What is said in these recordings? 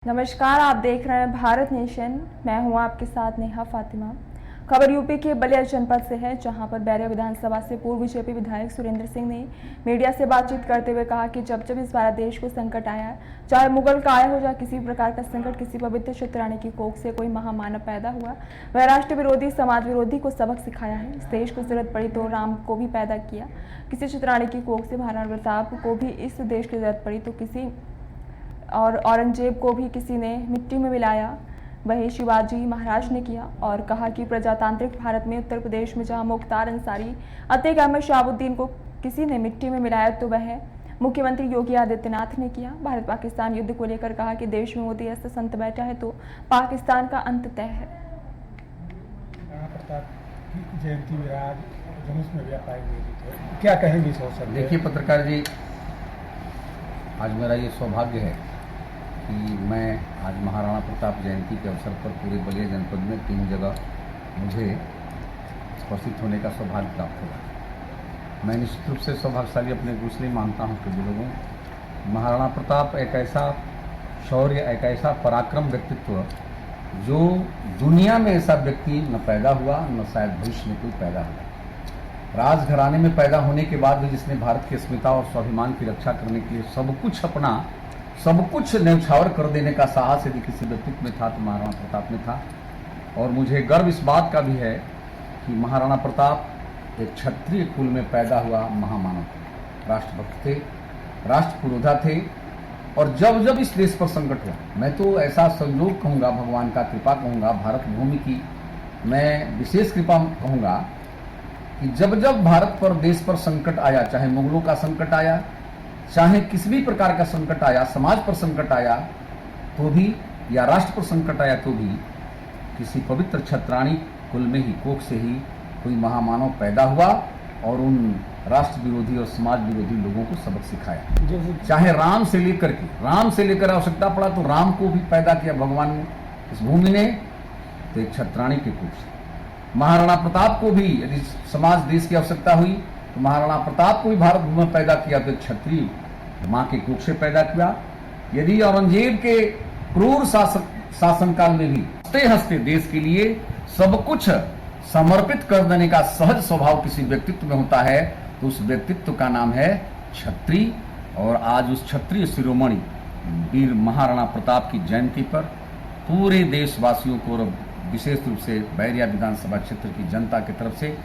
नमस्कार, आप देख रहे हैं भारत नेशन। मैं हूं आपके साथ नेहा फातिमा। खबर यूपी के बलिया जनपद से है, जहां पर बैरिया विधानसभा से पूर्व बीजेपी विधायक सुरेंद्र सिंह ने मीडिया से बातचीत करते हुए कहा कि जब जब इस भारत देश को संकट आया, चाहे मुगल काया हो या किसी प्रकार का संकट, किसी पवित्र चित्राणी की कोख से कोई महामानव पैदा हुआ, वह राष्ट्र विरोधी समाज विरोधी को सबक सिखाया है। इस देश को जरूरत पड़ी तो राम को भी पैदा किया, किसी चित्राणी की कोख से महाराणा प्रताप को भी इस देश की जरूरत पड़ी तो किसी और औरंगजेब को भी किसी ने मिट्टी में मिलाया, वही शिवाजी महाराज ने किया। और कहा कि प्रजातांत्रिक भारत में उत्तर प्रदेश में जहां मुख्तार अंसारी, अतीक अहमद शहाबुद्दीन को किसी ने मिट्टी में मिलाया तो वह मुख्यमंत्री योगी आदित्यनाथ ने किया। भारत पाकिस्तान युद्ध को लेकर कहा कि देश में मोदी ऐसा संत बैठा है तो पाकिस्तान का अंत तय है। जयंती विराज जुलूस में क्या कहेंगे इस अवसर? देखिए पत्रकार जी, आज मेरा ये सौभाग्य है कि मैं आज महाराणा प्रताप जयंती के अवसर पर पूरे बलिया जनपद में 3 जगह मुझे उपस्थित होने का सौभाग्य प्राप्त हुआ। मैं निश्चित रूप से सौभाग्यशाली अपने को इसलिए मानता हूँ कि लोगों, महाराणा प्रताप एक ऐसा शौर्य, एक ऐसा पराक्रम व्यक्तित्व जो दुनिया में ऐसा व्यक्ति न पैदा हुआ, न शायद भविष्य में कोई पैदा हुआ। राजघराने में पैदा होने के बाद भी जिसने भारत की अस्मिता और स्वाभिमान की रक्षा करने के लिए सब कुछ न्यौछावर कर देने का साहस यदि किसी व्यक्तित्व में था तो महाराणा प्रताप में था। और मुझे गर्व इस बात का भी है कि महाराणा प्रताप एक क्षत्रिय कुल में पैदा हुआ महामानव, राष्ट्रभक्त थे, राष्ट्रपुरोधा थे। और जब जब इस देश पर संकट हुआ, मैं तो ऐसा संयोग कहूँगा, भगवान का कृपा कहूँगा, भारत भूमि की मैं विशेष कृपा कहूँगा कि जब जब भारत पर, देश पर संकट आया, चाहे मुगलों का संकट आया, चाहे किसी भी प्रकार का संकट आया, समाज पर संकट आया तो भी, या राष्ट्र पर संकट आया तो भी, किसी पवित्र छत्राणी कुल में ही, कोख से ही कोई महामानव पैदा हुआ और उन राष्ट्र विरोधी और समाज विरोधी लोगों को सबक सिखाया। चाहे राम से लेकर आवश्यकता पड़ा तो राम को भी पैदा किया भगवान ने इस भूमि ने, तो एक छत्राणी के कोख से। महाराणा प्रताप को भी यदि समाज देश की आवश्यकता हुई तो महाराणा प्रताप को भी भारत भूमि में पैदा किया, तो क्षत्रिय माँ के कोख से पैदा किया। यदि औरंगजेब के क्रूर शासनकाल में भी हंसते हंसते देश के लिए सब कुछ समर्पित कर देने का सहज स्वभाव किसी व्यक्तित्व में होता है तो उस व्यक्तित्व का नाम है क्षत्रिय। और आज उस क्षत्रिय शिरोमणि वीर महाराणा प्रताप की जयंती पर पूरे देशवासियों को और विशेष रूप से बैरिया विधानसभा क्षेत्र की जनता की तरफ से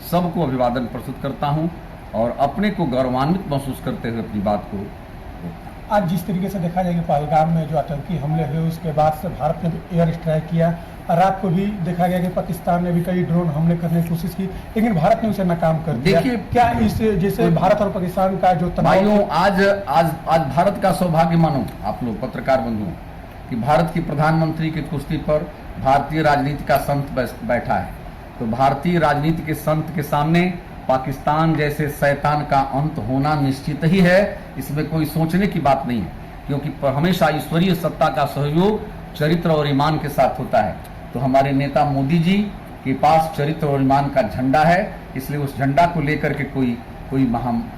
सबको अभिवादन प्रस्तुत करता हूं और अपने को गौरवान्वित महसूस करते हुए अपनी बात को आज जिस तरीके से देखा जाए कि पहलगाम में जो आतंकी हमले हुए उसके बाद से भारत ने भी एयर स्ट्राइक किया, और रात को भी देखा गया कि पाकिस्तान ने भी कई ड्रोन हमले करने की कोशिश की, लेकिन भारत ने उसे नाकाम कर दिया। देखिए, क्या इस जैसे भारत और पाकिस्तान का जो भाइयों, आज भारत का सौभाग्य मानो आप लोग पत्रकार बंधु कि भारत की प्रधानमंत्री की कुर्सी पर भारतीय राजनीति का संत बैठा है। तो भारतीय राजनीति के संत के सामने पाकिस्तान जैसे शैतान का अंत होना निश्चित ही है, इसमें कोई सोचने की बात नहीं है, क्योंकि हमेशा ईश्वरीय सत्ता का सहयोग चरित्र और ईमान के साथ होता है। तो हमारे नेता मोदी जी के पास चरित्र और ईमान का झंडा है, इसलिए उस झंडा को लेकर के कोई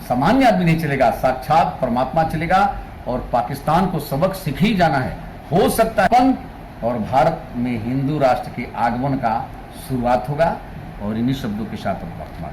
सामान्य आदमी नहीं चलेगा, साक्षात परमात्मा चलेगा और पाकिस्तान को सबक सीख ही जाना है। हो सकता है और भारत में हिंदू राष्ट्र के आगमन का शुरुआत होगा। और इन्हीं शब्दों के साथ वर्तमान